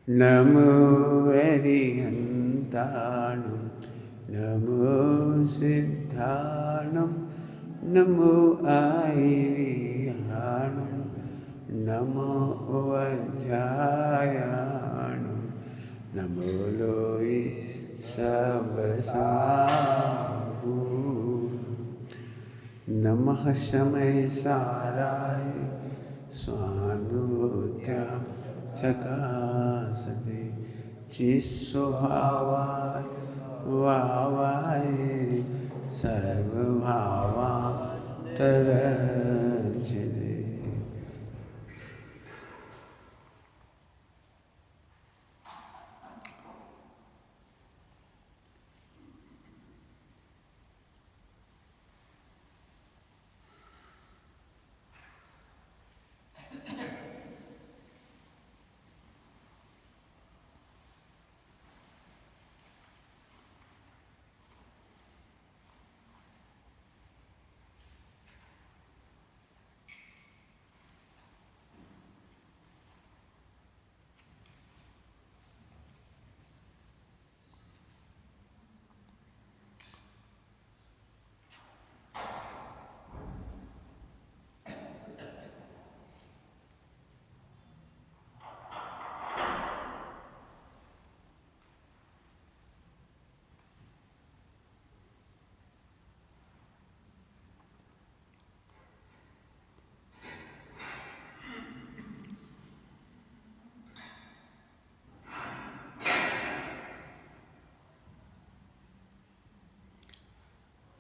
नमो अरिहन्ताणं नमो सिद्धाणं नमो आयर्याणं नमो वज्रायाणं नमो लोई सबसाहूणं नमः शमय साराय स्वानुभूत्या चकासते चिस्वभावाय वावाय सर्वभावान्तरच्छिदे।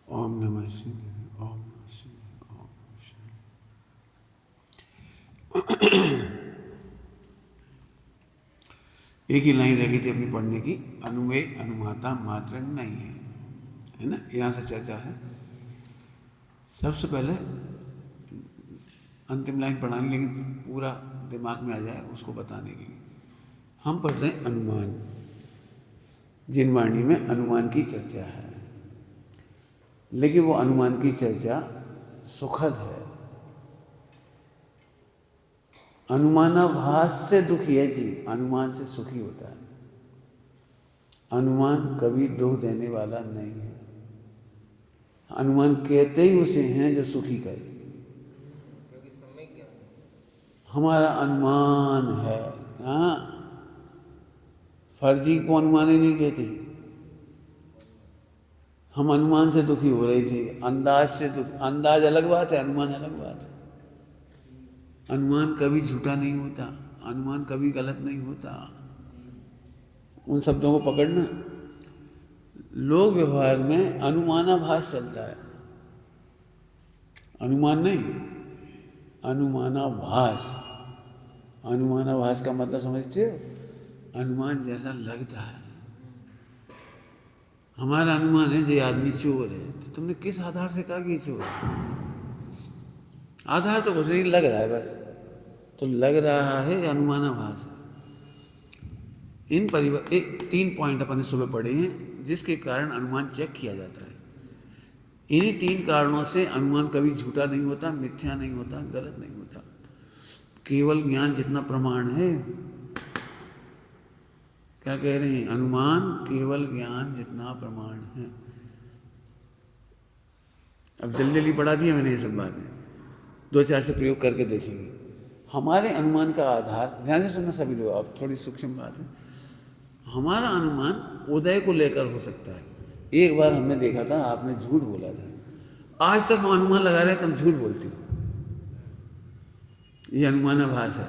ओम नमः शिवाय। ओम नमः शिवाय। ओम नमः शिवाय। एक ही लाइन रह गई थी अपनी पढ़ने की, अनुमेय अनुमाता मात्र नहीं है ना। यहाँ से चर्चा है। सबसे पहले अंतिम लाइन पढ़ाने, लेकिन पूरा दिमाग में आ जाए उसको बताने के लिए हम पढ़ते हैं अनुमान। जिन वाणी में अनुमान की चर्चा है, लेकिन वो अनुमान की चर्चा सुखद है। अनुमानाभास से दुखी है जीव, अनुमान से सुखी होता है। अनुमान कभी दुख देने वाला नहीं है। अनुमान कहते ही उसे हैं जो सुखी करे। हमारा अनुमान है, हाँ, फर्जी को अनुमान ही नहीं कहती। हम अनुमान से दुखी हो रही थी, अंदाज से अंदाज अलग बात है, अनुमान अलग बात है। अनुमान कभी झूठा नहीं होता, अनुमान कभी गलत नहीं होता। उन शब्दों को पकड़ना। लोक व्यवहार में अनुमानाभास चलता है, अनुमान नहीं, अनुमानाभास। अनुमानाभास का मतलब समझते हो? अनुमान जैसा लगता है। हमारा अनुमान है ये आदमी चोर है, तो तुमने किस आधार से कहा कि चोर है? आधार तो कुछ नहीं, लग रहा है बस। तो लग रहा है अनुमानाभास। इन तीन पॉइंट अपन ने सुबह पढ़े हैं जिसके कारण अनुमान चेक किया जाता है। इन्हीं तीन कारणों से अनुमान कभी झूठा नहीं होता, मिथ्या नहीं होता, गलत नहीं होता। केवल ज्ञान जितना प्रमाण है, क्या कह रहे हैं? अनुमान केवल ज्ञान जितना प्रमाण है। अब जल्दी जल्दी पढ़ा दिया मैंने ये सब बातें, दो चार से प्रयोग करके देखेंगे। हमारे अनुमान का आधार, ध्यान से सुनना सभी लोग, अब थोड़ी सूक्ष्म बात है। हमारा अनुमान उदय को लेकर हो सकता है। एक बार हमने देखा था, आपने झूठ बोला था। आज तक हम अनुमान लगा रहे हैं, तुम झूठ बोलती हो। ये अनुमानाभास है।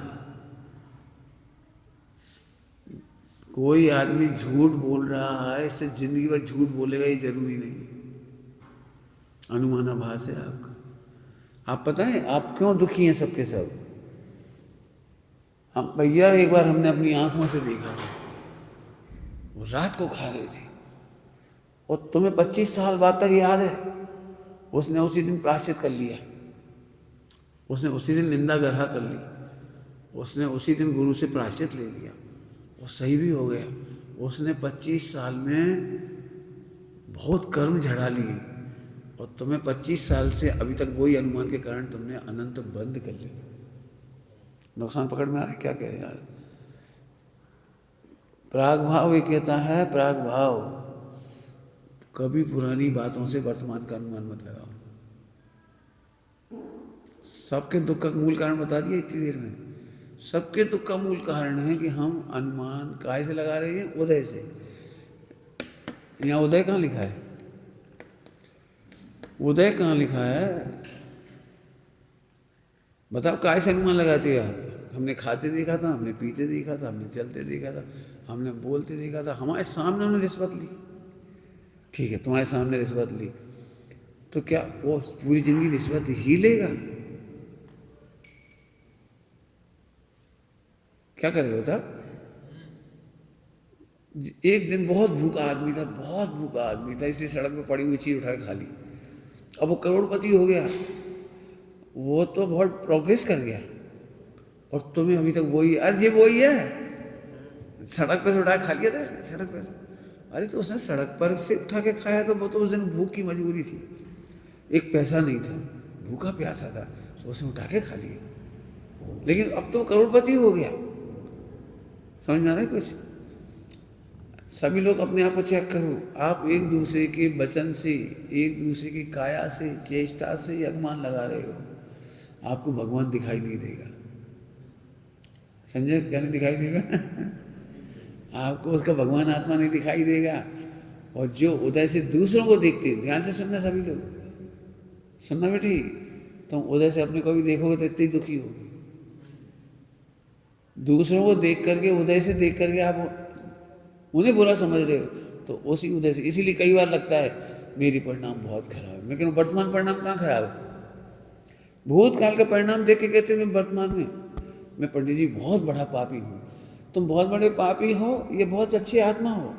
कोई आदमी झूठ बोल रहा है, इससे जिंदगी भर झूठ बोलेगा ये जरूरी नहीं। अनुमानाभास है आपका। आप पता है आप क्यों दुखी हैं सबके सब? हम भैया, एक बार हमने अपनी आंखों से देखा, वो रात को खा रहे थे, और तुम्हें 25 साल बाद तक याद है, उसने उसी दिन प्रायश्चित कर लिया। उसने उसी दिन निंदा ग्रह कर ली। उसने उसी दिन गुरु से प्रायश्चित ले लिया, वो सही भी हो गया। उसने 25 साल में बहुत कर्म झड़ा लिए, और तुम्हें 25 साल से अभी तक वही अनुमान के कारण तुमने अनंत बंद कर लिया। नुकसान पकड़ में आ रहा है? क्या कह रहे हैं यार? प्राग भाव ये कहता है, प्राग भाव, कभी पुरानी बातों से वर्तमान का अनुमान मत लगाओ। सबके दुख का मूल कारण बता दिया इतनी देर में। सबके दुख का मूल कारण है कि हम अनुमान काय से लगा रहे हैं? उदय से। यहाँ उदय कहाँ लिखा है? उदय कहाँ लिखा है? बताओ, काय से अनुमान लगाते हैं आप? हमने खाते देखा था, हमने पीते देखा था, हमने चलते देखा था, हमने बोलते देखा था, हमारे सामने उन्होंने रिश्वत ली। ठीक है, तुम्हारे सामने रिश्वत ली, तो क्या वो पूरी जिंदगी रिश्वत ही लेगा? क्या करेगा बता? एक दिन बहुत भूखा आदमी था, बहुत भूखा आदमी था, इसलिए सड़क पे पड़ी हुई चीज उठा के खा ली। अब वो करोड़पति हो गया, वो तो बहुत प्रोग्रेस कर गया, और तुम्हें अभी तक वही, आज ये वही है, सड़क पे से उठा के खा लिया था सड़क पे से। अरे तो उसने सड़क पर से उठा के खाया, तो वो तो उस दिन भूख की मजबूरी थी, एक पैसा नहीं था, भूखा प्यासा था, उसने उठा के खा लिया। लेकिन अब तो करोड़पति हो गया। समझ में आ रहा है कुछ? सभी लोग अपने आप को चेक करो, आप एक दूसरे के वचन से, एक दूसरे की काया से, चेष्टा से अनुमान लगा रहे हो। आपको भगवान दिखाई नहीं देगा। समझे? क्या नहीं दिखाई देगा? आपको उसका भगवान आत्मा नहीं दिखाई देगा। और जो उदय से दूसरों को देखते, ध्यान से सुनना सभी लोग, सुनना बेटी, तुम उदय से अपने को भी देखोगे तो इतनी दुखी होगी। दूसरों को देख करके, उदय से देख करके आप उन्हें बुरा समझ रहे हो, तो उसी उदय से, इसीलिए कई बार लगता है मेरी परिणाम बहुत खराब है। लेकिन वर्तमान परिणाम कहाँ खराब है? भूतकाल का परिणाम देख के कहते हैं मैं वर्तमान में, मैं पंडित जी बहुत बड़ा पापी हूँ। तुम बहुत बड़े पापी हो, ये बहुत अच्छी आत्मा हो,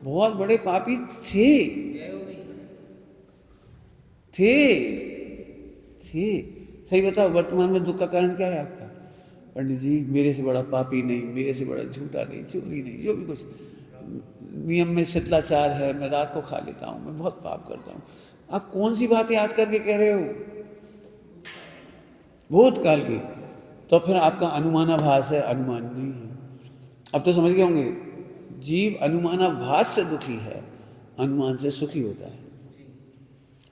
बहुत बड़े पापी थे। सही बताओ, वर्तमान में दुख का कारण क्या है आपका? पंडित जी मेरे से बड़ा पापी नहीं, मेरे से बड़ा झूठा नहीं, चोरी नहीं, जो भी कुछ नियम में शिथिलाचार है, मैं रात को खा लेता हूँ, मैं बहुत पाप करता हूँ। आप कौन सी बात याद करके कह रहे हो? भूतकाल की। तो फिर आपका अनुमानाभास है, अनुमान नहीं है। अब तो समझ गए होंगे, जीव अनुमानाभास से दुखी है, अनुमान से सुखी होता है।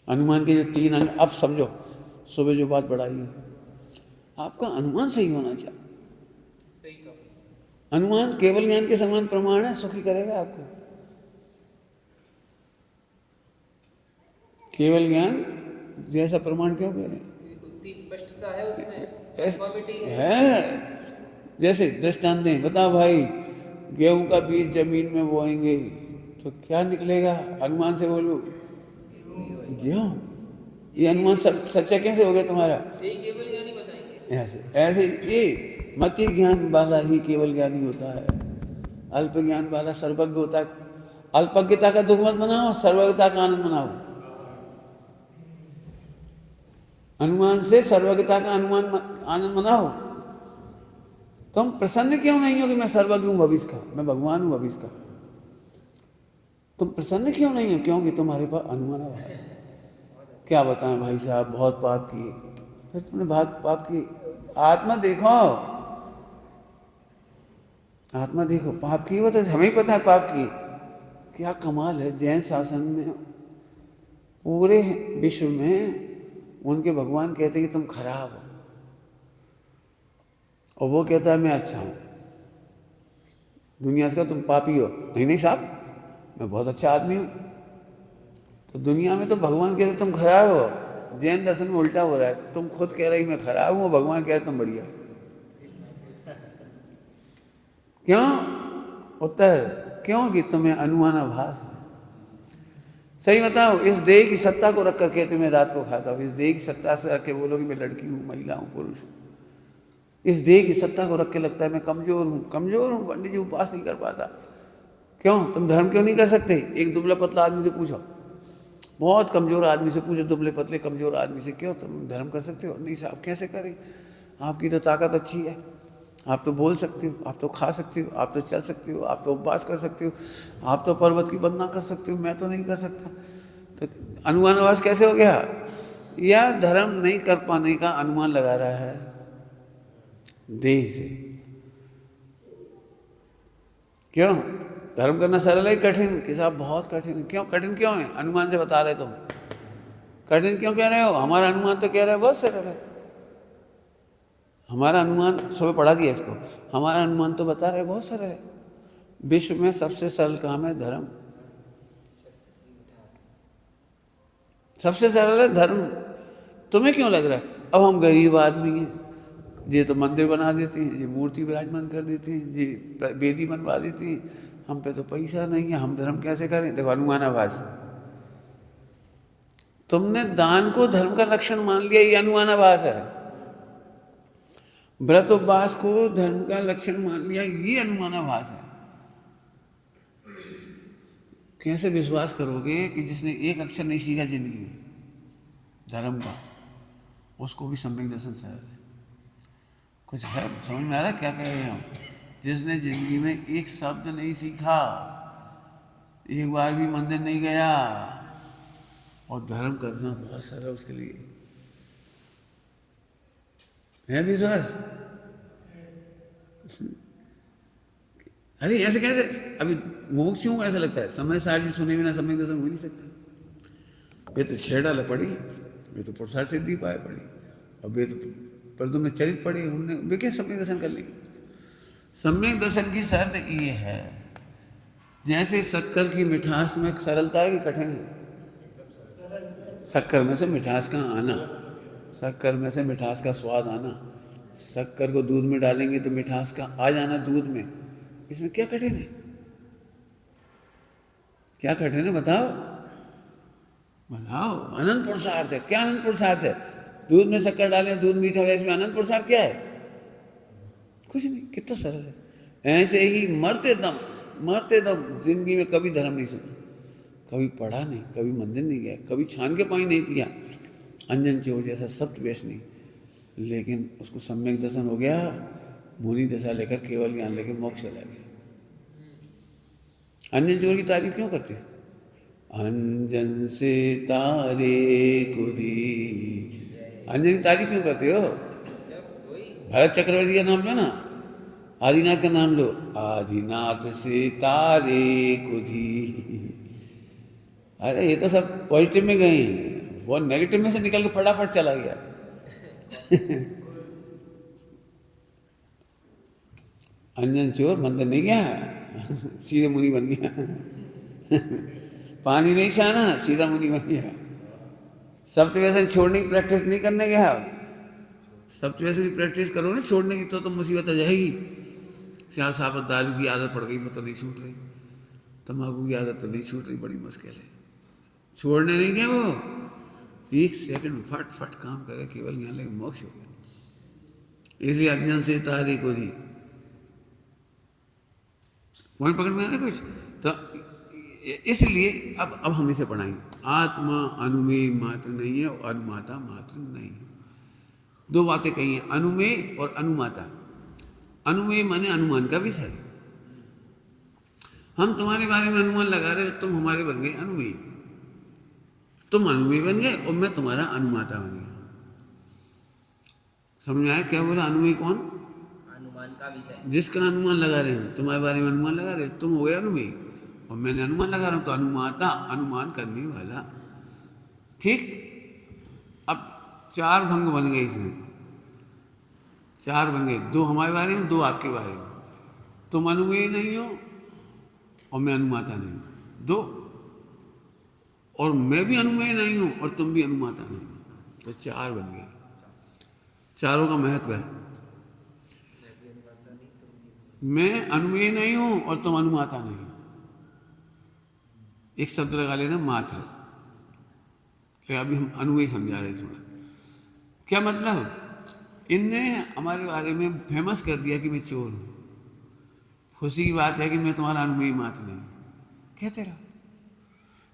अनुमान के जो 3 अंग, अब समझो, सुबह जो बात बढ़ाई है, आपका अनुमान सही होना चाहिए। अनुमान केवल ज्ञान के समान प्रमाण है, सुखी करेगा आपको। केवल ज्ञान जैसा प्रमाण क्यों कह रहे हैं? उतनी स्पष्टता है उसमें, है। जैसे दृष्टांत दें, बताओ भाई, गेहूं का बीज जमीन में बोएंगे तो क्या निकलेगा? अनुमान से बोलो, गेहूं। ये अनुमान सच्चा कैसे हो गया तुम्हारा? केवल ज्ञानी बताएंगे। ऐसे ऐसे ये मति ज्ञान वाला ही केवल ज्ञानी होता है, अल्प ज्ञान वाला सर्वज्ञ होता है। अल्पज्ञता का दुख मत मनाओ, सर्वज्ञता का आनंद मनाओ। अनुमान से सर्वज्ञता का अनुमान आनंद मनाओ। तुम प्रसन्न क्यों नहीं हो कि मैं सर्वज्ञ हूं भविष्य का, मैं भगवान हूं भविष्य का? तुम प्रसन्न क्यों नहीं हो? क्योंकि तुम्हारे पास अनुमान है। क्या बताएं भाई साहब, बहुत पाप किए। फिर तुमने बहुत पाप किए, आत्मा देखो, आत्मा देखो, पाप की वो तो हमें पता है पाप की। क्या कमाल है, जैन शासन में पूरे विश्व में उनके भगवान कहते हैं कि तुम खराब हो, और वो कहता है मैं अच्छा हूं। दुनिया से तुम पापी हो, नहीं नहीं साहब मैं बहुत अच्छा आदमी हूं। तो दुनिया में तो भगवान कहते तुम खराब हो, जैन दर्शन में उल्टा हो रहा है, तुम खुद कह रही मैं खराब हूं, भगवान कह रहे तुम बढ़िया। क्यों? उत्तर क्यों कि तुम्हें अनुमानाभास है। सही बताओ, इस देह की सत्ता को रख कर कहते मैं रात को खाता हूँ, इस देह की सत्ता से रख के बोलो कि मैं लड़की हूँ, महिला हूँ, पुरुष हूँ। इस देह की सत्ता को रख के लगता है मैं कमजोर हूँ, कमजोर हूँ, पंडित जी उपास नहीं कर पाता। क्यों? तुम धर्म क्यों नहीं कर सकते? एक दुबला पतला आदमी से पूछो, बहुत कमजोर आदमी से पूछो, दुबले पतले कमजोर आदमी से, क्यों तुम धर्म कर सकते हो? नहीं साहब कैसे करें, आपकी तो ताकत अच्छी है, आप तो बोल सकते हो, आप तो खा सकते हो, आप तो चल सकते हो, आप तो उपवास कर सकते हो, आप तो पर्वत की वंदना कर सकते हो, मैं तो नहीं कर सकता। तो अनुमानाभास कैसे हो गया? या धर्म नहीं कर पाने का अनुमान लगा रहा है देह से। क्यों? धर्म करना सरल है कठिन? कि साहब बहुत कठिन है। क्यों कठिन क्यों है? अनुमान से बता रहे तुम। कठिन क्यों कह रहे हो? हमारा अनुमान तो कह रहा है बहुत सरल है। हमारा अनुमान, सुबह पढ़ा दिया इसको, हमारा अनुमान तो बता रहे बहुत सरल है। विश्व में सबसे सरल काम है धर्म, सबसे सरल है धर्म। तुम्हें क्यों लग रहा है? अब हम गरीब आदमी हैं, ये तो मंदिर बना देती हैं, ये मूर्ति विराजमान कर देती हैं, ये वेदी बनवा देती हैं, हम पे तो पैसा नहीं है, हम धर्म कैसे करें? देखो अनुमानाभास। तुमने दान को धर्म का लक्षण मान लिया, ये अनुमानाभास है। व्रत उपवास को धर्म का लक्षण मान लिया, ये अनुमानाभास है। कैसे विश्वास करोगे कि जिसने एक अक्षर नहीं सीखा जिंदगी में धर्म का, उसको भी सम्यक दर्शन सरल है? कुछ है समझ में आ रहा है क्या कह रहे हैं हम? जिसने जिंदगी में एक शब्द नहीं सीखा, एक बार भी मंदिर नहीं गया, और धर्म करना बहुत सरल है उसके लिए। है विश्वास? अरे ऐसे कैसे? अभी मोक्षों को ऐसा लगता है समय सारी चीज सुने बिना सम्यक दर्शन हो नहीं सकता। वे तो छेड़ा पड़ी, वे तो पुरुषार्थ सिद्धि पाए पड़ी, अब वे तो पर तुमने चरित पढ़े, उनने वे क्या सम्यक दर्शन कर लेंगे? सम्यक दर्शन की शर्त ये है, जैसे शक्कर की मिठास में सरलता है कि कठिन है? शक्कर में से मिठास का आना, शक्कर में से मिठास का स्वाद आना, शक्कर को दूध में डालेंगे तो मिठास का आ जाना दूध में, इसमें क्या कठिन है? क्या कठिन है बताओ? बताओ। अनंत पुरुषार्थ है। क्या अनंत पुरुषार्थ है? दूध में शक्कर डालें, दूध मीठा हो जाए, इसमें अनंत पुरुषार्थ क्या है? कुछ नहीं, कितना सरल है। ऐसे ही मरते दम जिंदगी में कभी धर्म नहीं सुना, कभी पढ़ा नहीं, कभी मंदिर नहीं गया, कभी छान के पानी नहीं पिया, अंजन चोर जैसा सत्य वेश नहीं, लेकिन उसको सम्यक दर्शन हो गया, मुनि दशा लेकर केवल ज्ञान लेकर मोक्ष चला गया। अंजन चोर की तारीफ क्यों करते? अंजन से तारे कुदी, अंजन की तारीफ क्यों करते हो? भरत चक्रवर्ती का नाम लो ना, आदिनाथ का नाम लो, आदिनाथ से तारे कुदी। अरे ये तो सब पॉजिटिव में गए, वो नेगेटिव में से निकल के फटाफट चला गया। अंजन चोर मंदिर नहीं गया, सीधे मुनि बन गया। पानी नहीं छाना, सीधा मुनि बन गया। सप्तव्यसन छोड़ने की प्रैक्टिस नहीं करने गया, सप्तव्यसन की प्रैक्टिस करो ना छोड़ने की, तो मुसीबत आ जाएगी। क्या साबत दारू की आदत पड़ गई, वो तो नहीं छूट रही, तम्बाकू की आदत तो नहीं छूट रही, बड़ी मुश्किल है। छोड़ने नहीं गया वो, एक सेकंड में फट फट काम करे, केवल यहाँ लेके मोक्ष हो गया। इसलिए अज्ञान से तारे को दी। वहीं पकड़ में आ रहा कुछ तो, इसलिए अब हम इसे पढ़ाएंगे। आत्मा अनुमेय मात्र नहीं है और अनुमाता मात्र नहीं है। दो बातें कही हैं, अनुमेय और अनुमाता। अनुमेय माने अनुमान का विषय। हम तुम्हारे बारे में अनुमान लगा रहे, तुम हमारे बन गए अनुमेय, तुम अनुमेय बन गए और मैं तुम्हारा अनुमाता बन गया। समझ में आया क्या बोला? अनुमेय कौन? अनुमान का विषय, जिसका अनुमान लगा रहे हैं, तुम्हारे बारे में अनुमान लगा रहे, तुम हो गए अनुमेय और मैंने अनुमान लगा रहा हूं, तो अनुमाता अनुमान करने वाला। ठीक। अब चार भंग बन गए इसमें, चार बन गए, दो हमारे बारे में, दो आपके बारे में। तुम अनुमेय नहीं हो और मैं अनुमाता नहीं हूं, दो। और मैं भी अनुमेय नहीं हूं और तुम भी अनुमाता नहीं हो, तो चार बन गए। चारों का महत्व है। मैं अनुमेय नहीं हूं और तुम अनुमाता नहीं हो। एक शब्द लगा लेना मात्र, अभी हम अनुमेय समझा रहे थोड़ा। क्या मतलब? इनने हमारे बारे में फेमस कर दिया कि मैं चोर हूं। खुशी की बात है कि मैं तुम्हारा अनुमेय मात्र नहीं कहते रहो।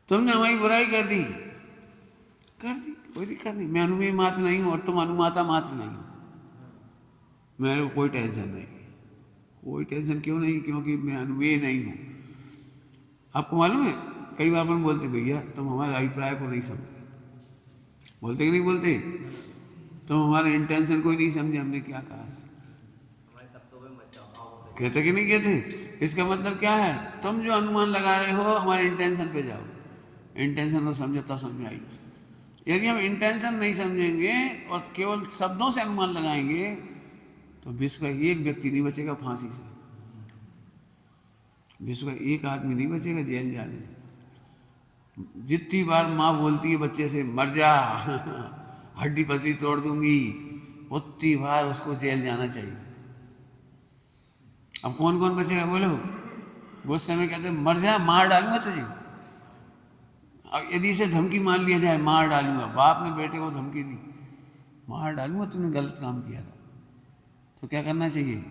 तुमने हमारी बुराई कर दी, कोई दिक्कत नहीं। मैं अनुमेय मात्र नहीं हूं और तुम अनुमाता मात्र नहीं हो, मेरे को कोई टेंशन नहीं। कोई टेंशन क्यों नहीं? क्योंकि मैं अनुमेय नहीं हूं। आपको मालूम है, कई बार अपन बोलते भैया तुम हमारे अभिप्राय को नहीं समझे, बोलते कि नहीं बोलते? तुम हमारे इंटेंशन को ही नहीं समझे, हमने क्या कहा। कहते कि नहीं कहते? इसका मतलब क्या है, तुम जो अनुमान लगा रहे हो हमारे इंटेंशन पे जाओ, इंटेंशन को समझो तब समझ में आएगी। यदि हम इंटेंशन नहीं समझेंगे और केवल शब्दों से अनुमान लगाएंगे तो विश्व का एक व्यक्ति नहीं बचेगा फांसी से, विश्व का एक आदमी नहीं बचेगा जेल जाने से। जितनी बार माँ बोलती है बच्चे से मर जा हड्डी पसली तोड़ दूंगी, उतनी बार उसको जेल जाना चाहिए। अब कौन कौन बचेगा बोलो? वो उस समय कहते मर जा मार डालूंगा तुझे। अब यदि इसे धमकी मान लिया जाए मार डालूंगा, बाप ने बेटे को धमकी दी मार डालूंगा तूने गलत काम किया था, तो क्या करना चाहिए?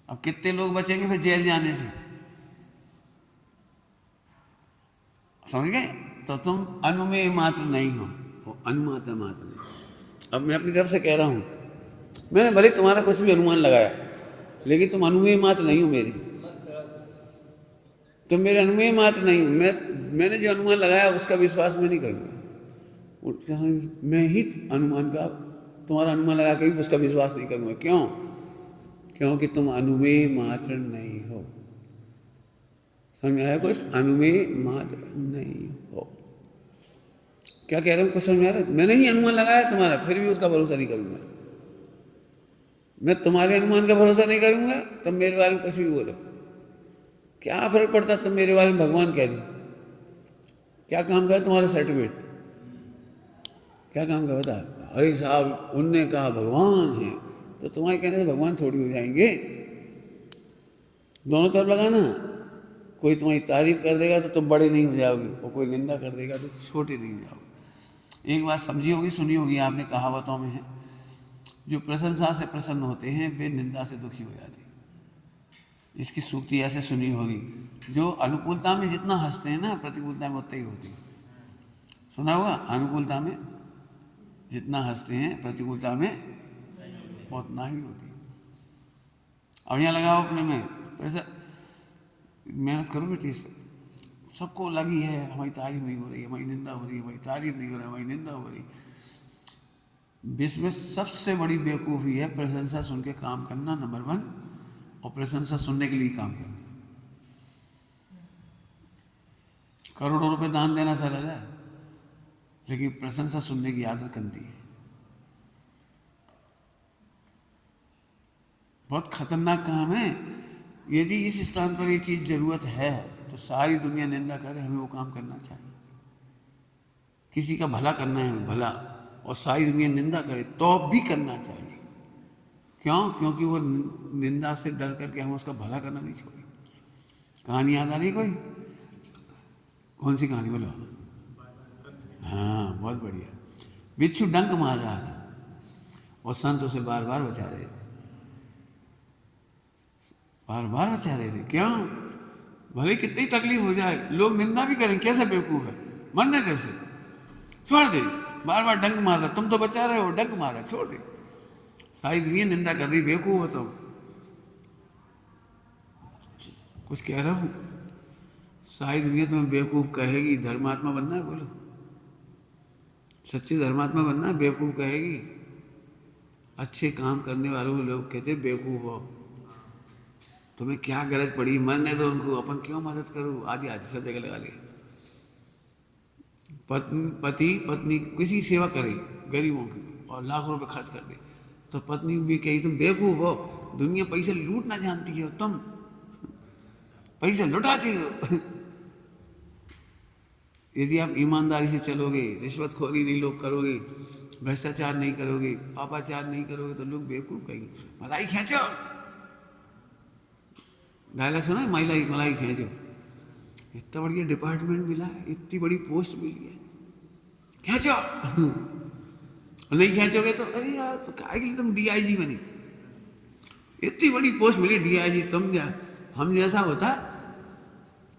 अब कितने लोग बचेंगे फिर जेल जाने से? समझ गए? तो तुम अनुमेय मात्र नहीं हो, वो अनुमाता मात्र नहीं। अब मैं अपनी तरफ से कह रहा हूं, मैंने भले तुम्हारा कुछ भी अनुमान लगाया लेकिन तुम अनुमेय मात्र नहीं हो मेरी, तुम मेरे अनुमेय मात्र नहीं हो। मैंने जो अनुमान लगाया उसका विश्वास मैं नहीं करूँगा, मैं ही अनुमान का तुम्हारा अनुमान लगा के भी उसका विश्वास नहीं करूँगा। क्यों? क्योंकि तुम अनुमेय मात्र नहीं हो। समझ में आया कुछ? अनुमेय मात्र नहीं हो। क्या कह रहा हूँ कुछ समझ में आ रहा है? मैंने ही अनुमान लगाया तुम्हारा, फिर भी उसका भरोसा नहीं करूँगा। मैं तुम्हारे अनुमान का भरोसा नहीं करूँगा, तुम मेरे बारे में कुछ भी बोलो, क्या फर्क पड़ता? तुम मेरे बारे में भगवान कह दो, क्या काम का तुम्हारा सर्टिफिकेट? क्या काम का बता? अरे साहब उनने कहा भगवान है, तो तुम्हारे कहने से भगवान थोड़ी हो जाएंगे। दोनों तरफ लगाना, कोई तुम्हारी तारीफ कर देगा तो तुम बड़े नहीं हो जाओगे, और कोई निंदा कर देगा तो छोटे नहीं हो जाओगे। एक बात समझी होगी, सुनी होगी आपने, कहावतों में है, जो प्रशंसा से प्रसन्न होते हैं वे निंदा से दुखी हो जाते हैं। इसकी सूक्ति ऐसे सुनी होगी, जो अनुकूलता में जितना हंसते हैं ना प्रतिकूलता में उतना ही होती है। सुना होगा, अनुकूलता में जितना हंसते हैं प्रतिकूलता में उतना ही होती है। अब यहाँ लगाओ अपने में ऐसा मेहनत करो बेटी इस पर। सबको लगी है हमारी तारीफ नहीं हो रही, हमारी निंदा हो रही है, हमारी तारीफ नहीं हो रही, हमारी निंदा हो रही। विश्व में सबसे बड़ी बेवकूफ़ी है प्रशंसा सुन के काम करना, नंबर 1, और प्रशंसा सुनने के लिए काम करना। करोड़ों रुपए दान देना सरल है, लेकिन प्रशंसा सुनने की आदत गंदी है। बहुत खतरनाक काम है। यदि इस स्थान पर ये चीज़ जरूरत है तो सारी दुनिया निंदा करे, हमें वो काम करना चाहिए। किसी का भला करना है भला, और सारी दुनिया निंदा करे तो भी करना चाहिए। क्यों? क्योंकि वो निंदा से डर करके हम उसका भला करना नहीं छोड़ेंगे। कहानी याद आ रही कोई? कौन सी कहानी बोलो? हाँ बहुत बढ़िया। बिच्छू डंक मार रहा था और संत उसे बार बार बचा रहे थे, बार बार बचा रहे थे। क्यों? भले कितनी तकलीफ हो जाए, लोग निंदा भी करें, कैसा बेवकूफ है, मरने दे उसे, छोड़ दे, बार बार डंक मार रहा, तुम तो बचा रहे हो, डंक मार रहा, छोड़ दे। सारी दुनिया निंदा कर रही, बेवकूफ हो तुम। कुछ कह रहा हूं, सारी दुनिया तुम्हें बेवकूफ कहेगी, धर्मात्मा बनना है बोलो, सच्ची धर्मात्मा बनना है, बेवकूफ कहेगी। अच्छे काम करने वालों को लोग कहते बेवकूफ हो, तुम्हें क्या गरज पड़ी, मरने दो उनको, अपन क्यों मदद करो, आदि आदि सब जगह लगा ले। पति पत्नी किसी सेवा करे गरीबों की और लाखों रुपए खर्च कर दे, तो पत्नी भी कही तुम बेवकूफ हो, दुनिया पैसे लूटना जानती हो, तुम पैसे लुटाती हो। यदि आप ईमानदारी से चलोगे, रिश्वतखोरी नहीं लोग करोगे, भ्रष्टाचार नहीं करोगे, पापाचार नहीं करोगे, तो लोग बेवकूफ कहेंगे। मलाई खींचो, डायलॉग सुना है, मलाई मलाई खींचो। इतना बढ़िया डिपार्टमेंट मिला है, इतनी बड़ी पोस्ट मिली है, खींचो। और नहीं खींचोगे तो अरे यार तो काय के लिए तुम DIG बने, इतनी बड़ी पोस्ट मिली DIG, तुम हम जैसा होता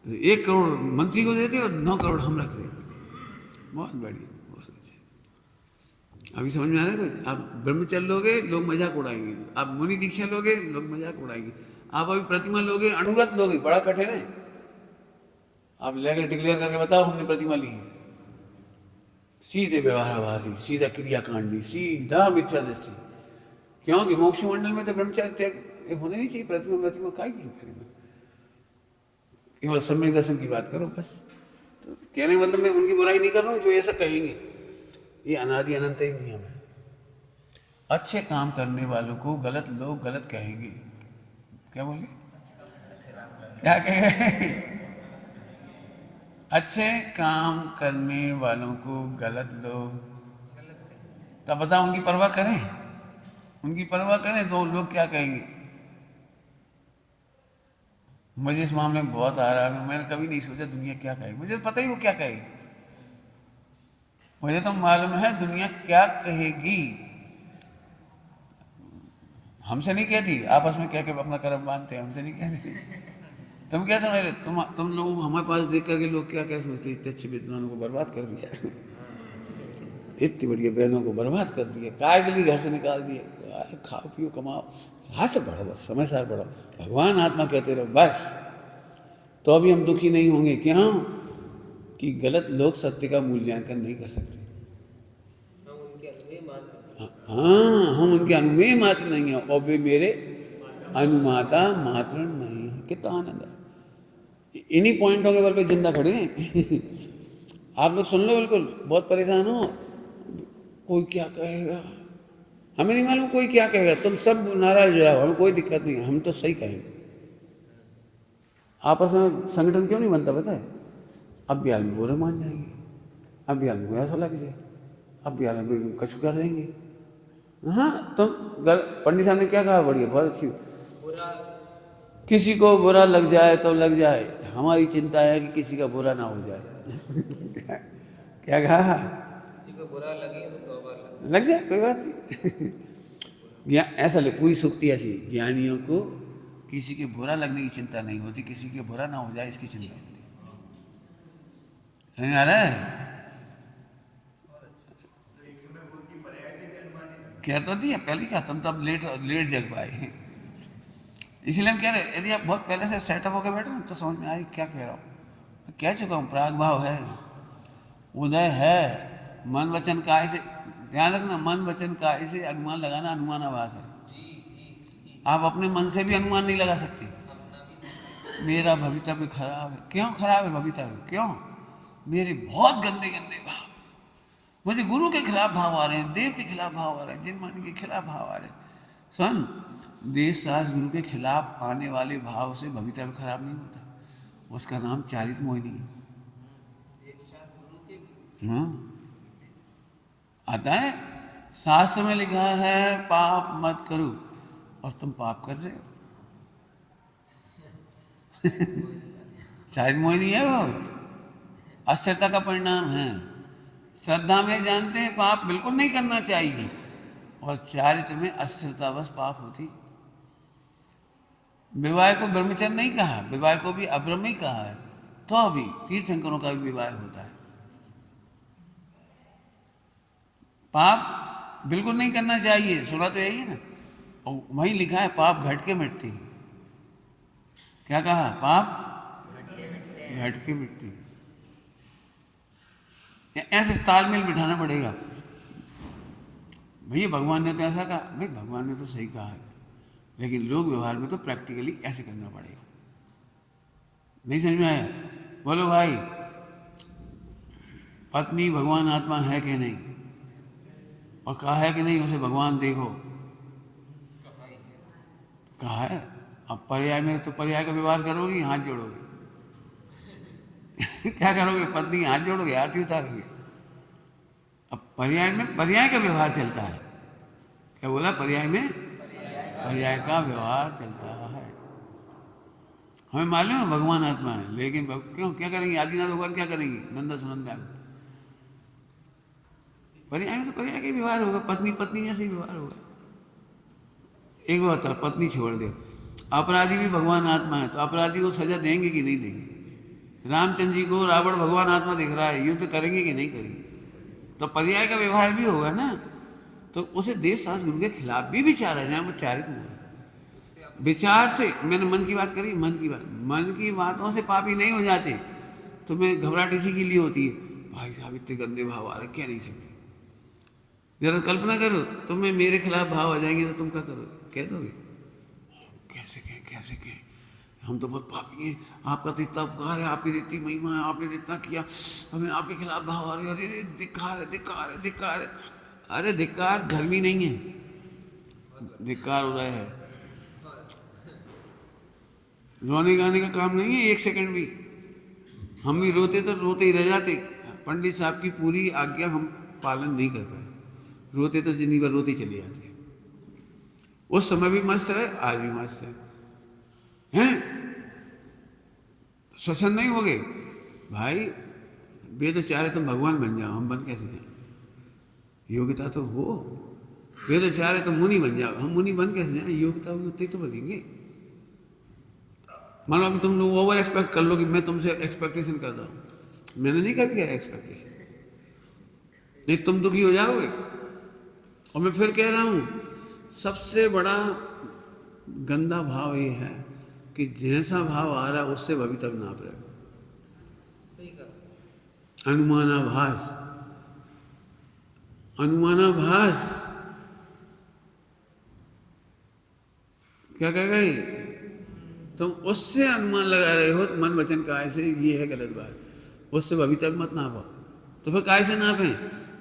तो 1 करोड़ मंत्री को देते और 9 करोड़ हम रखते। बहुत बढ़िया, बहुत अच्छा। अभी समझ में आ रहा है कुछ? आप ब्रह्मचर्य लोगे लोग मजाक उड़ाएंगे, आप मुनि दीक्षा लोगे लोग मजाक उड़ाएंगे, आप अभी प्रतिमा लोगे, अनुव्रत लोगे, बड़ा कठिन है। आप लेकर डिक्लेयर करके बताओ हमने प्रतिमा ली है, सीधे व्यवहारवासी, सीधा क्रियाकांडी, सीधा मिथ्या दृष्टि। क्योंकि मोक्ष मंडल में तो ब्रह्मचर्य त्याग होने नहीं चाहिए। प्रतिमा प्रतिमा काय की प्रतिमा, केवल सम्यक दर्शन की बात करो बस। तो कहने का मतलब मैं उनकी बुराई नहीं कर रहा हूँ जो ऐसा कहेंगे, ये अनादि अनंत ही नियम है। अच्छे काम करने वालों को गलत लोग गलत कहेंगे। क्या बोले, क्या कहेंगे? अच्छे काम करने वालों को गलत लोग, तब बताओ उनकी परवाह करें? उनकी परवाह करें तो लोग क्या कहेंगे? मुझे इस मामले में बहुत आ रहा है, मैंने कभी नहीं सोचा दुनिया क्या कहेगी। मुझे तो पता ही वो क्या कहेगी, मुझे तो मालूम है दुनिया क्या कहेगी। हमसे नहीं कहती, आपस में क्या अपना कर्म मानते हैं, हमसे नहीं कहती। तुम क्या समझ रहे, तुम लोगों को हमारे पास देख करके लोग क्या क्या सोचते, इतने अच्छे विद्वानों को बर्बाद कर दिया, इतनी बढ़िया बहनों को बर्बाद कर दिया, काय के लिए घर से निकाल दिए, खाओ पियो कमाओ, हाथ से बढ़ो, बस समय सार बढ़ो, भगवान आत्मा कहते रहो बस। तो अभी हम दुखी नहीं होंगे, क्यों कि गलत लोग सत्य का मूल्यांकन नहीं कर सकते। हाँ, हम उनके अनुमेय मात्र नहीं है और वे मेरे अनुमाता मात्र नहीं है। कितना आनंद है, इन्हीं पॉइंटों के बल पे जिंदा खड़े हैं। आप लोग सुन लो, बिल्कुल बहुत परेशान हो, कोई क्या कहेगा, हमें नहीं मालूम कोई क्या कहेगा, तुम सब नाराज हो जाओ, हमें कोई दिक्कत नहीं है, हम तो सही कहेंगे। आपस में संगठन क्यों नहीं बनता पता है? अब भी आदमी बुरे मान जाएंगे, अब भी आदमी बुरा सा लग जाए, अब भी आदमी कछु कर देंगे। हाँ, तुम पंडित साहब ने क्या कहा, बढ़िया, बहुत अच्छी, किसी को बुरा लग जाए तो लग जाए, हमारी चिंता है कि किसी का बुरा ना हो जाए। क्या कहा? किसी को बुरा लगे तो 100 बार लग जाए, कोई बात नहीं। या ऐसा ले, पूरी सूक्ति ऐसी, ज्ञानियों को किसी के बुरा लगने की चिंता नहीं होती, किसी के बुरा ना हो जाए इसकी चिंता होती। समझ आ रहा है? क्या तो दिया पहले, क्या तुम तब लेट लेट जग पाए, इसलिए हम कह रहे, यदि आप बहुत पहले से सेटअप होकर बैठे तो समझ में आए क्या कह रहा हूँ। कह चुका हूँ, प्राग भाव है, उदय है, मन वचन काय से, ध्यान रखना, मन वचन काय से अनुमान लगाना अनुमानाभास है। आप अपने मन से भी अनुमान नहीं लगा सकते, मेरा भवितव्य खराब है। क्यों खराब है भवितव्य? क्यों? मेरे बहुत गंदे गंदे भाव, मुझे गुरु के खिलाफ भाव आ रहे हैं, देव के खिलाफ भाव आ रहे हैं, जिन मान के खिलाफ भाव आ रहे हैं। सुन, देश शास्त्र गुरु के खिलाफ आने वाले भाव से भवितव्य खराब नहीं होता, उसका नाम चारित मोहिनी है। हाँ, आता है, शास्त्र में लिखा है पाप मत करो, और तुम पाप कर रहे हो। चारित मोहिनी है वो, अस्थिरता का परिणाम है। श्रद्धा में जानते हैं पाप बिल्कुल नहीं करना चाहिए, और चारित्र में अस्थिरतावश पाप होती। विवाह को ब्रह्मचर्य नहीं कहा, विवाह को भी अब्रह्म ही कहा है, तो अभी तीर्थंकरों का भी विवाह होता है। पाप बिल्कुल नहीं करना चाहिए, सुना तो यही है ना, और वहीं लिखा है पाप घट के मिटती। क्या कहा? पाप घट के मिटती। ऐसे तालमेल बिठाना पड़ेगा। भैया भगवान ने तो ऐसा कहा, भाई भगवान ने तो सही कहा है, लेकिन लोग व्यवहार में तो प्रैक्टिकली ऐसे करना पड़ेगा। नहीं समझ में आया? बोलो भाई, पत्नी भगवान आत्मा है कि नहीं? और कहा है कि नहीं उसे भगवान देखो? कहा है। अब पर्याय में तो पर्याय का व्यवहार करोगे, हाथ जोड़ोगे। क्या करोगे? पत्नी हाथ जोड़ोगे, आरती उतारोगे। अब पर्याय में पर्याय का व्यवहार चलता है। क्या बोला? पर्याय में पर्याय का व्यवहार चलता है। हमें मालूम है भगवान आत्मा है, लेकिन क्यों क्या करेंगे? आदिनाथ भगवान क्या करेंगे? नंदा सुनंदा पर्याय में तो पर्याय का व्यवहार होगा, पत्नी पत्नी जैसे व्यवहार होगा। एक बात है, पत्नी छोड़ दे, अपराधी भी भगवान आत्मा है, तो अपराधी को सजा देंगे कि नहीं देंगे? रामचंद्र जी को रावण भगवान आत्मा दिख रहा है, युद्ध करेंगे कि नहीं करेंगे? तो पर्याय का व्यवहार भी होगा ना। तो उसे देश शास्त्र गुरु के खिलाफ भी विचार है, जहाँ वो चारित हुआ विचार से। मैंने मन की बात करी, मन की बात, मन की बातों से पापी नहीं हो जाते। तुम्हें घबराहट इसी के लिए होती है, भाई साहब इतने गंदे भाव आ रहे, कह नहीं सकते। जरा कल्पना करो, तुम्हें मेरे खिलाफ भाव आ जाएंगे तो तुम क्या करोगे? कह दोगे? कैसे कहें कैसे कहें, हम तो बहुत पापी हैं, आपका तो इतना उपकार है, आपकी इतनी महिमा है, आपने इतना किया, हमें आपके खिलाफ भाव आ रही है, अरे धिक्कार है, धिक्कार है, धिक्कार है। अरे धिक्कार धर्मी नहीं है, धिक्कार उदय है। रोने गाने का काम नहीं है एक सेकंड भी। हम भी रोते तो रोते ही रह जाते। पंडित साहब की पूरी आज्ञा हम पालन नहीं कर पाए, रोते तो जिंदगी भर रोते चले जाते। उस समय भी मस्त रहे, आज भी मस्त है, हैं? सत्संग नहीं हो गए भाई, वेद चाहे तुम भगवान बन जाओ, हम बन कैसे जाए? योग्यता तो हो, वेद चाहे तो मुनि बन जाओ, हम मुनि बन कैसे जाए? योग्यता होगी उतनी तो बनेंगे। मान लो अभी तुम लोग ओवर एक्सपेक्ट कर लो कि मैं तुमसे एक्सपेक्टेशन कर रहा हूं, मैंने नहीं कर किया एक्सपेक्टेशन, नहीं तुम दुखी हो जाओगे। और मैं फिर कह रहा हूं, सबसे बड़ा गंदा भाव ये है कि जैसा भाव आ रहा है उससे भवितव्य नाप रहे हो। सही कहा। अनुमानाभास, अनुमानाभास क्या कह गए तुम? उससे अनुमान लगा रहे हो मन वचन काय से, ये है गलत बात। उससे भवितव्य मत नापो। तो फिर काय से नापें?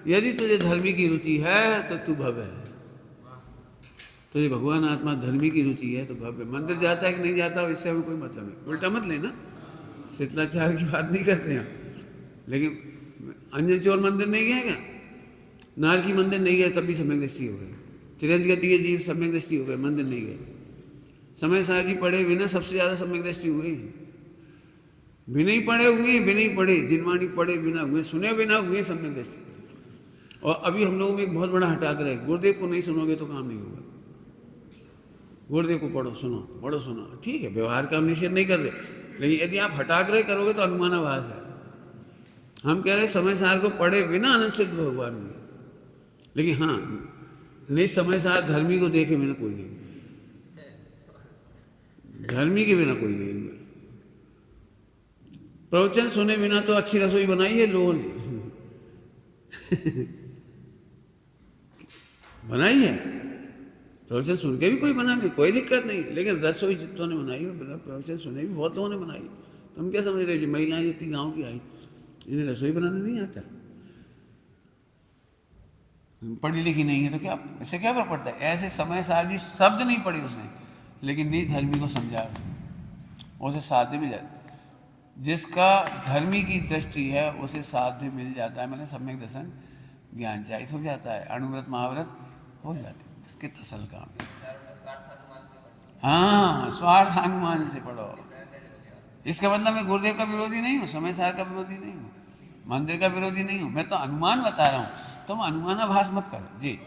यदि तुझे धर्मी की रुचि है तो तू भव्य है, तुझे भगवान आत्मा धर्मी की रुचि है तो भव्य। मंदिर जाता है कि नहीं जाता हो इससे हमें कोई मतलब नहीं, उल्टा मत लेना, शीतलाचार की बात नहीं करते हैं। लेकिन अंजन चोर मंदिर नहीं गए क्या? नारकी मंदिर नहीं गए तब भी सम्यक दृष्टि हो गई, तिरंजगतीय जीव सम्यक दृष्टि हो गए, मंदिर नहीं गए। समय सार जी पढ़े बिना सबसे ज़्यादा सम्यक दृष्टि हुई, बिना ही पढ़े हुए, बिना ही पढ़े, जिनवाणी पढ़े बिना हुए, सुने बिना हुए सम्यक दृष्टि। और अभी हम लोगों में एक बहुत बड़ा हटाकर है, गुरुदेव को नहीं सुनोगे तो काम नहीं होगा। गुरुदेव को पढ़ो सुनो, पढ़ो सुनो, ठीक है, व्यवहार का हम निषेध नहीं कर रहे, लेकिन यदि आप हटाकर करोगे तो अनुमानाभास है। हम कह रहे समय सार को पढ़े बिना अनंत सिद्ध भगवान हुए, लेकिन हाँ नहीं समय सार धर्मी को देखे बिना कोई नहीं, धर्मी के बिना कोई नहीं हुआ। प्रवचन सुने बिना तो अच्छी रसोई बनाई है लोगों ने बनाई है, प्रवचन सुन के भी कोई बना नहीं, कोई दिक्कत नहीं, लेकिन रसोई जितों ने बनाई है बिना प्रवचन सुने भी बहुत लोगों ने बनाई। तुम क्या समझ रहे हो? महिलाएं जितनी गांव की आई, इन्हें रसोई बनाना नहीं आता, पढ़ी लिखी नहीं है तो क्या, इससे क्या फर्क पड़ता है? ऐसे समय सार जी शब्द नहीं पढ़ी उसने, लेकिन निज धर्मी को समझा, उसे साध्य मिल जाता। जिसका धर्मी की दृष्टि है उसे साध्य मिल जाता है, मैंने सम्यक दर्शन ज्ञान चाहिए हो जाता है, अणुव्रत महाव्रत हो जाते हैं, इसके तसल काम है। हाँ, स्वार्थ अनुमान से पढ़ो। इसका मतलब मैं गुरुदेव का विरोधी नहीं हूँ, समय सार का विरोधी नहीं हूँ, मंदिर का विरोधी नहीं हूँ, मैं तो अनुमान बता रहा हूँ। तुम अनुमानाभास मत करो जी।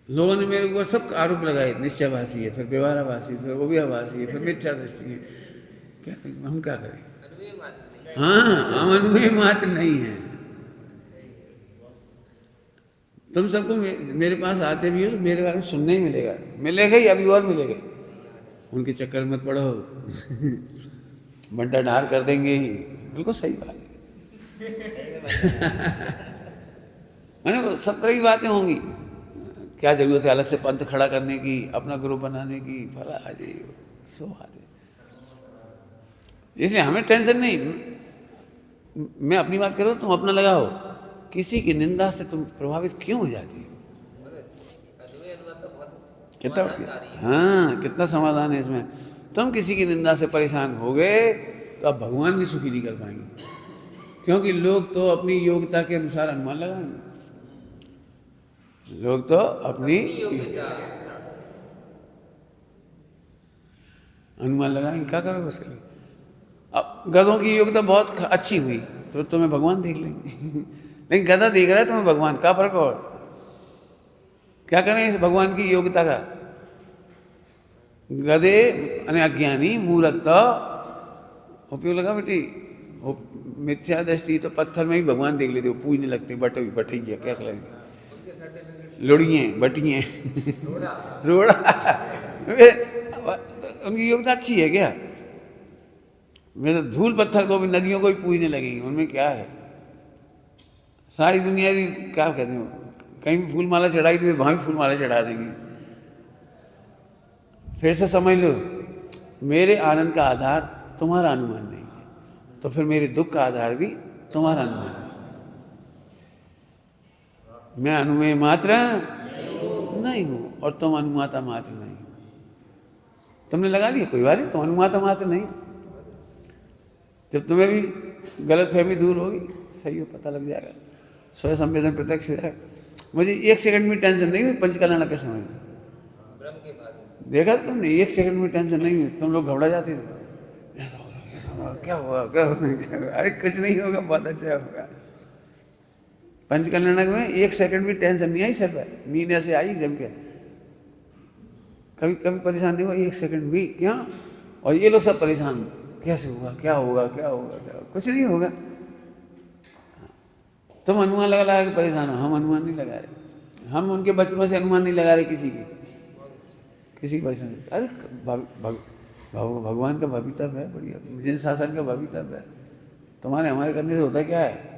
लोगों ने मेरे ऊपर सब आरोप लगाए, निश्चयभाषी है, फिर व्यवहाराभासी, फिर वो भी आभासी है, फिर मिथ्या दृष्टि है। क्या हम क्या करें? हाँ, हम अनुमेय मात्र नहीं है। तुम सबको मेरे पास आते भी हो तो मेरे बारे में सुनने ही मिलेगा, मिलेगा ही, अभी और मिलेगा। उनके चक्कर मत पड़ो बंटा ढार कर देंगे ही, बिल्कुल सही बात है मैंने 17 ही बातें होंगी, क्या जरूरत है अलग से पंथ खड़ा करने की, अपना ग्रुप बनाने की, फला आदि सो आदि। इसलिए हमें टेंशन नहीं, मैं अपनी बात करूँ तुम अपना लगाओ। किसी की निंदा से तुम प्रभावित क्यों हो जाती है? कितना, हाँ कितना समाधान है इसमें। तुम किसी की निंदा से परेशान हो गए तो अब भगवान भी सुखी नहीं कर पाएंगे, क्योंकि लोग तो अपनी योग्यता के अनुसार अनुमान लगाएंगे, लोग तो अपनी अनुमान लगाएंगे, क्या करोगे उसके लिए? अब गधों की योग्यता बहुत अच्छी हुई तो तुम्हें भगवान देख लेंगे लेकिन गधा देख रहा है तुम्हें भगवान, का फर्क? और क्या करें इस भगवान की योग्यता का? गधे यानी अज्ञानी मूर्खता उपयोग लगा बेटी, मिथ्या दृष्टि तो पत्थर में ही भगवान देख लेते, वो पूजने लगते, बटैया क्या करेंगे, लोड़िए बटिए रोड़ा उनकी योग्यता अच्छी है क्या? मैं तो धूल पत्थर को भी, नदियों को भी पूजने लगेंगे, उनमें क्या है? सारी दुनिया की क्या कहते हैं, कहीं भी फूल माला चढ़ाई तो वहाँ भी फूल माला चढ़ा देंगे। फिर से समझ लो, मेरे आनंद का आधार तुम्हारा अनुमान नहीं है, तो फिर मेरे दुख का आधार भी तुम्हारा अनुमान नहीं। मैं अनुमेय मात्र नहीं हूं और तुम अनुमाता मात्र नहीं। तुमने लगा लिया, कोई बात नहीं, तुम अनुमाता मात्र नहीं। जब तुम्हें भी गलतफहमी दूर होगी, सही हो, पता लग जाएगा, स्वयं संवेदन प्रत्यक्ष हो जाएगा। मुझे 1 सेकंड में टेंशन नहीं हुई पंचकल्याण के समय में। ब्रह्म के बाद देखा था तुमने, 1 सेकंड में टेंशन नहीं हुई। तुम लोग घबरा जाते थे, ऐसा हो रहा, ऐसा हो रहा, क्या हुआ, क्या होगा, अरे कुछ नहीं होगा, बहुत अच्छा होगा। पंचकल्याण में 1 सेकंड भी टेंशन नहीं आई सर पर, नींद ऐसे आई जम के। कभी कभी परेशान नहीं हुआ 1 सेकंड भी, क्या? और ये लोग सब परेशान, कैसे होगा, क्या होगा, क्या होगा, क्या होगा? कुछ नहीं होगा। तुम अनुमान लगा लगा के परेशान हो, हम अनुमान नहीं लगा रहे। हम उनके बचपन से अनुमान नहीं लगा रहे किसी की, किसी परेशान। अरे भगवान का भवितव्य है, बढ़िया, जिन शासन का भवितव्य है। तुम्हारे हमारे करने से होता क्या है?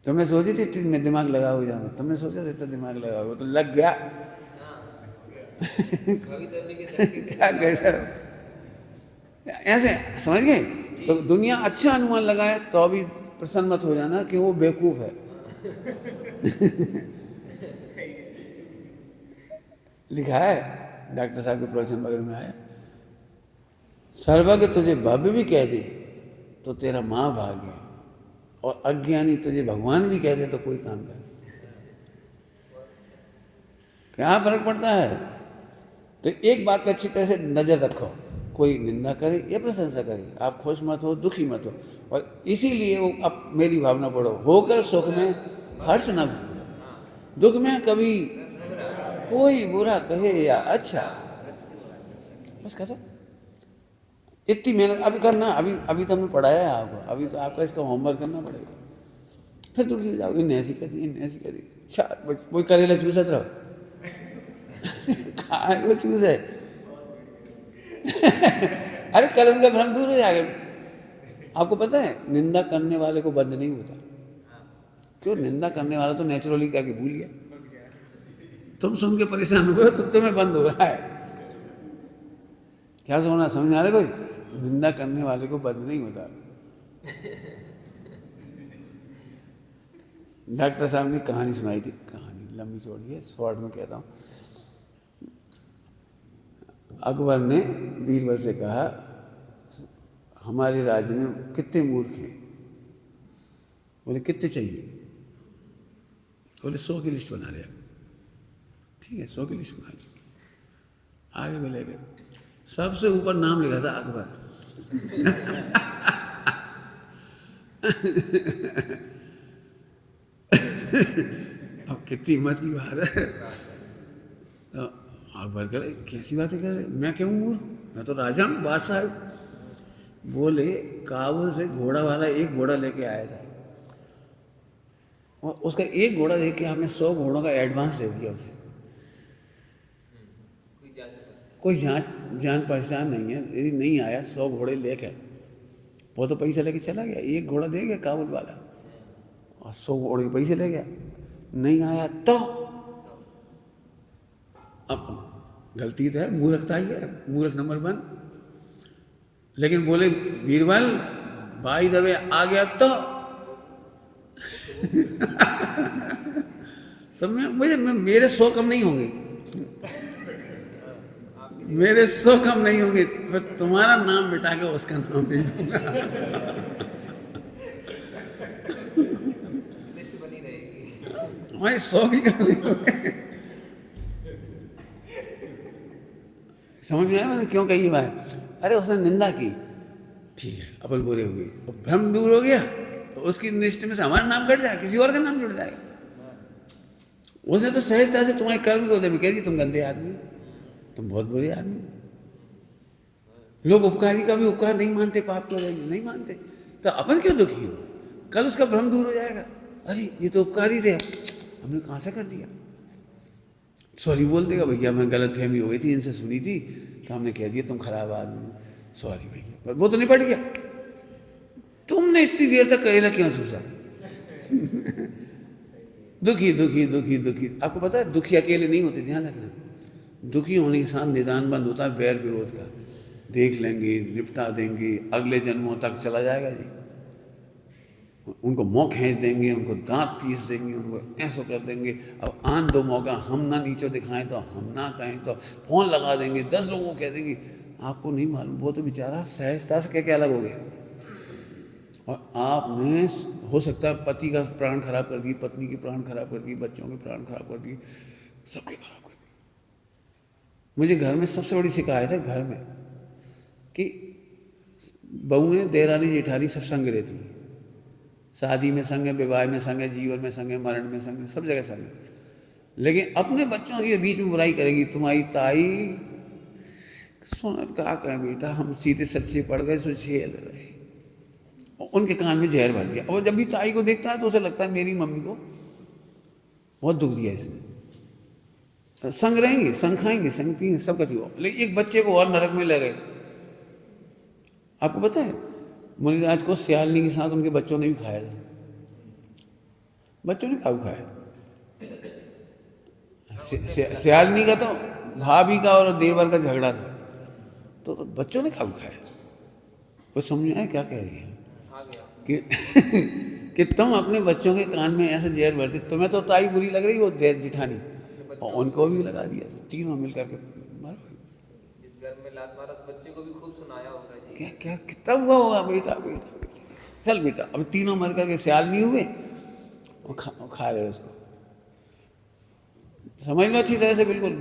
तुमने सोची थी इतनी दिमाग लगा हो जाना, तुमने सोचा था इतना दिमाग लगा हो, तो लग गया। क्या कैसा ऐसे समझ गए? तो दुनिया अच्छा अनुमान लगाए तो अभी प्रसन्न मत हो जाना कि वो बेवकूफ है। लिखा है डॉक्टर साहब के प्रवचन वगैरह में आया, सर्वज्ञ तुझे भव्य भी कह दे तो तेरा महाभाग्य है, और अज्ञानी तुझे भगवान भी कह दे तो कोई काम कर। क्या फर्क पड़ता है? तो एक बात पे अच्छी तरह से नजर रखो, कोई निंदा करे या प्रशंसा करे, आप खुश मत हो, दुखी मत हो। और इसीलिए वो अब मेरी भावना पढ़ो, होकर सुख में हर्ष न भूलो, दुख में कभी कोई बुरा कहे या अच्छा, बस कहते इतनी मेहनत अभी करना। अभी तो हमने पढ़ाया है आपको, अभी तो आपका इसका होमवर्क करना पड़ेगा। फिर दुखी हो जाओ, इन्हें ऐसी करी, इन्हें ऐसी करी। अच्छा कोई करेला चूसत रहो, खाए वो चूस है। अरे कल उनका भ्रम दूर हो जाएगा। आपको पता है निंदा करने वाले को बंद नहीं होता। क्यों? निंदा करने वाला तो नेचुरली करके भूल गया। तुम सुन के परेशान हो गए तो तुम्हें बंद हो रहा है। क्या सोना समझ आ रहा है? कोई निंदा करने वाले को बंद नहीं होता। डॉक्टर साहब ने कहानी सुनाई थी, कहानी लंबी चौड़ी है, शॉर्ट में कहता हूँ। अकबर ने बीरबल से कहा, हमारे राज्य में कितने मूर्ख हैं? बोले कितने चाहिए? बोले 100 की लिस्ट बना लिया। ठीक है, 100 की लिस्ट बना ली। आगे बोले गए, सबसे ऊपर नाम लिखा था अकबर। अब कितनी हिम्मत की बात है। तो अकबर कह रहे कैसी बातें कर रहे, मैं क्यों मूर्ख, मैं तो राजा हूँ, बादशाह हूँ। बोले काबुल से घोड़ा वाला एक घोड़ा लेके आया था, और उसका एक घोड़ा देख के आपने 100 घोड़ों का एडवांस दे दिया उसे। कोई जान पहचान नहीं है, यदि नहीं आया 100 घोड़े लेके, वो तो पैसा लेके चला गया। एक घोड़ा दे गया काबुल वाला और 100 घोड़े के पैसे ले गया। नहीं आया तो अब गलती तो है, मूर्खता ही है, मूर्ख नंबर 1। लेकिन बोले बीरबल भाई दबे आ गया तो तो मेरे 100 कम नहीं होंगे, मेरे 100 कम नहीं होंगे, फिर तुम्हारा नाम मिटा के उसका नाम नहीं दूंगा। हमारी 100 की कम नहीं होंगे। समझ में आया मैंने क्यों कही बात? अरे उसने निंदा की, ठीक है, अपन बुरे हो गए, तो भ्रम दूर हो गया, तो उसकी लिस्ट में से हमारा नाम कट जाएगा, किसी और का नाम जुड़ जाएगा। उसने तो सहजता से तुम्हारे कर्म को कह दी, तुम गंदे आदमी, तुम बहुत बुरे आदमी। लोग उपकारी का भी उपकार नहीं मानते, पाप की वजह नहीं मानते, तो अपन क्यों दुखी हो? कल उसका भ्रम दूर हो जाएगा। अरे ये तो उपकारी थे, हमने कहाँ से कर दिया। सॉरी बोल देगा, भैया मैं गलत फहमी हो गई थी, इनसे सुनी थी तो हमने कह दिया तुम खराब आदमी, सॉरी भैया, पर वो तो निपट गया। तुमने इतनी देर तक करेला क्यों सोचा? दुखी दुखी दुखी दुखी। आपको पता है दुखी अकेले नहीं होते, ध्यान रखना। दुखी होने के साथ निदान बंद होता है बैर विरोध का। देख लेंगे, निपटा देंगे, अगले जन्मों तक चला जाएगा जी। उनको मुँह खींच देंगे, उनको दांत पीस देंगे, उनको ऐसा कर देंगे। अब आन दो मौका, हम ना नीचे दिखाएं तो हम ना कहें तो फ़ोन लगा देंगे, 10 लोगों को कह देंगे। आपको नहीं मालूम, वो तो बेचारा सहजता से कह के अलग हो गया, और आपने हो सकता है पति का प्राण खराब कर दिए, पत्नी के प्राण खराब कर दिए, बच्चों के प्राण खराब कर दिए, सबके खराब कर दिए। मुझे घर में सबसे बड़ी शिकायत है घर में कि बहुएं, देरानी जेठानी सब संग रहती हैं। शादी में संग है, विवाह में संग है, जीवन में संग है, मरण में संग है, सब जगह संग है। लेकिन अपने बच्चों के बीच में बुराई करेगी। तुम्हारी ताई सुन, क्या कहें बेटा, हम सीधे सच्चे पड़ गए सो झेल रहे, उनके कान में जहर भर दिया। और जब भी ताई को देखता है तो उसे लगता है मेरी मम्मी को बहुत दुख दिया इसने। संग रहेंगे, संग खाएंगे, संग पिएंगे, सब कुछ हुआ, लेकिन एक बच्चे को और नरक में ले गए। आपको पता है मुनिराज को सियालनी के साथ उनके बच्चों ने भी खाया था। बच्चों ने क्या खाया? सियालनी का तो भाभी का और देवर का झगड़ा था, तो बच्चों ने क्या खाया? कुछ समझ में आया क्या कह रही है कि कि तुम अपने बच्चों के कान में ऐसे जहर भरते। तुम्हें तो ताई बुरी लग रही, वो देर जिठानी, और उनको भी लगा दिया, तीनों मिल करके मारो। जिस घर में लात मारा तो बच्चे को भी खूब सुनाया होगा जी। क्या क्या कितना हुआ होगा बेटा, बेटा बेटा चल बेटा। अब तीनों मर करके सियाल नहीं हुए, वो खा रहे उसको। समझ लो अच्छी तरह से, बिल्कुल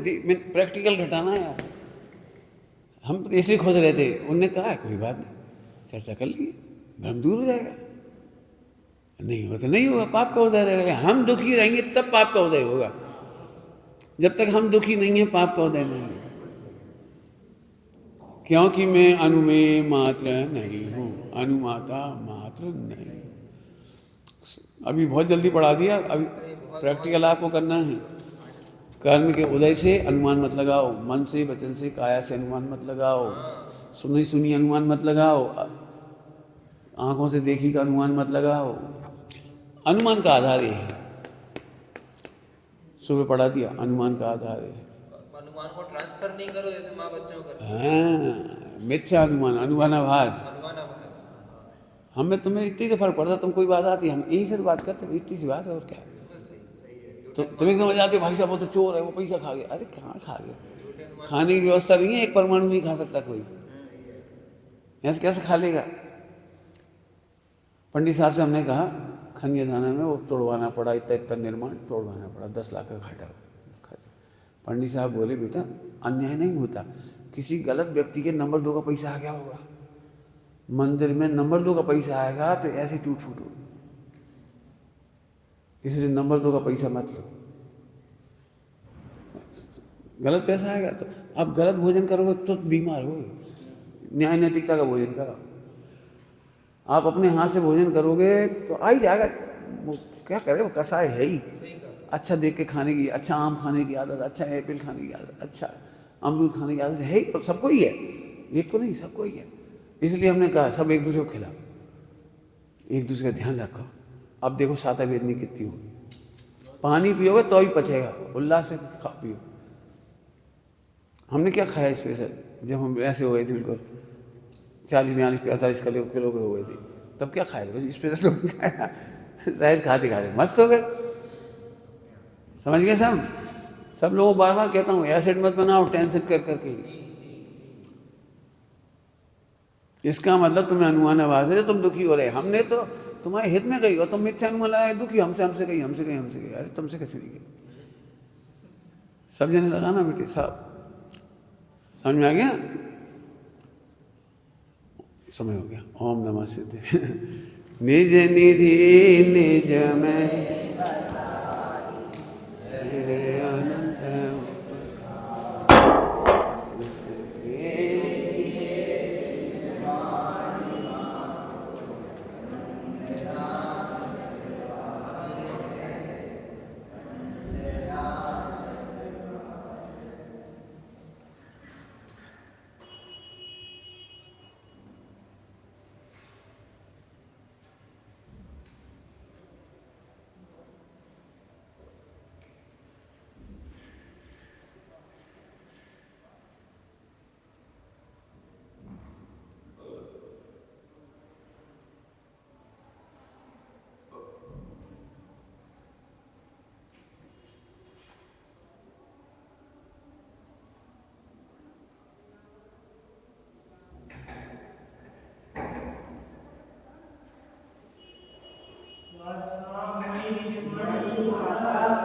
प्रैक्टिकल घटाना है यार। हम इसलिए खोज रहे थे, उनने कहा कोई बात नहीं, चर्चा कर ली, भ्रम दूर हो जाएगा। नहीं हुआ तो नहीं होगा, पाप का उदय रहेगा। हम दुखी रहेंगे तब पाप का उदय होगा। जब तक हम दुखी नहीं है, पाप का उदय नहीं होगा। क्योंकि मैं अनुमेय मात्र नहीं हूं, अनुमाता मात्र नहीं। अभी बहुत जल्दी पढ़ा दिया, अभी प्रैक्टिकल आपको करना है। कर्म के उदय से अनुमान मत लगाओ, मन से, वचन से, काया से अनुमान मत लगाओ, सुनी सुनी अनुमान मत लगाओ, आंखों से देखी का अनुमान मत लगाओ। अनुमान का आधार ये है, सुबह पढ़ा दिया, अनुमान का आधार है। अनुमान को ट्रांसफर नहीं करो जैसे माँ बच्चों को। हाँ, मिथ्या अनुमान, अनुमानाभास। हमें तुम्हें इतनी तो फर्क पड़ता, तुम कोई बात आती, हम यही से बात करते, इतनी सी बात है और क्या है। तो तुम एकदम मजा आती, भाई साहब वो तो चोर है, वो पैसा खा गया। अरे कहाँ खा गया? खाने की व्यवस्था नहीं है, एक परमाणु नहीं खा सकता कोई, ऐसे कैसे खा लेगा? पंडित साहब से हमने कहा खनिया दाना में वो तोड़वाना पड़ा, इतना इतना निर्माण तोड़वाना पड़ा, 10 लाख का घाटा खर्च। पंडित साहब बोले बेटा अन्याय नहीं होता, किसी गलत व्यक्ति के नंबर 2 का पैसा आ गया होगा, मंदिर में नंबर 2 का पैसा आएगा तो ऐसे टूट फूट होगी, इसलिए नंबर 2 का पैसा मत लो। गलत पैसा आएगा तो आप गलत भोजन करोगे तो बीमार होगे। न्याय नैतिकता का भोजन करो, आप अपने हाथ से भोजन करोगे तो आ ही जाएगा। वो क्या करे, वो कसाय है ही। अच्छा देख के खाने की, अच्छा आम खाने की आदत, अच्छा एप्पल खाने की आदत, अच्छा अमरूद खाने की आदत है ही, और सबको ही है, एक को नहीं सबको ही है। इसलिए हमने कहा सब एक दूसरे को खिलाओ, एक दूसरे का ध्यान रखो। अब देखो साता वेदनी कितनी होगी, पानी पियोगे तो ही पचेगा, उल्लास से खा पियो। हमने क्या खाया स्पेशल, जब हम ऐसे हो गए थे बिल्कुल 40, 42, 45 किलो के हो गए थे, तब क्या खाया? बस स्पेशल तो खाया, सहज खाते खाते मस्त हो गए। समझ गए सब लोगों को बार बार कहता हूँ एसिड मत बनाओ टेंशन कर करके। इसका मतलब तुम्हें अनुमान आवाज है, तुम दुखी हो रहे, हमने तो तुम्हारे हित में गई और तुम मिथ्या अनुमान लगाए दुखी, हमसे गई, हमसे गई, हमसे गई। अरे तुमसे कैसे नहीं गई? सब जने लगाना बेटे, सब समझ में आ गया? समय हो गया। ओम नमः सिद्धे। निज निधि निज में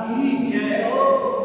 की जय।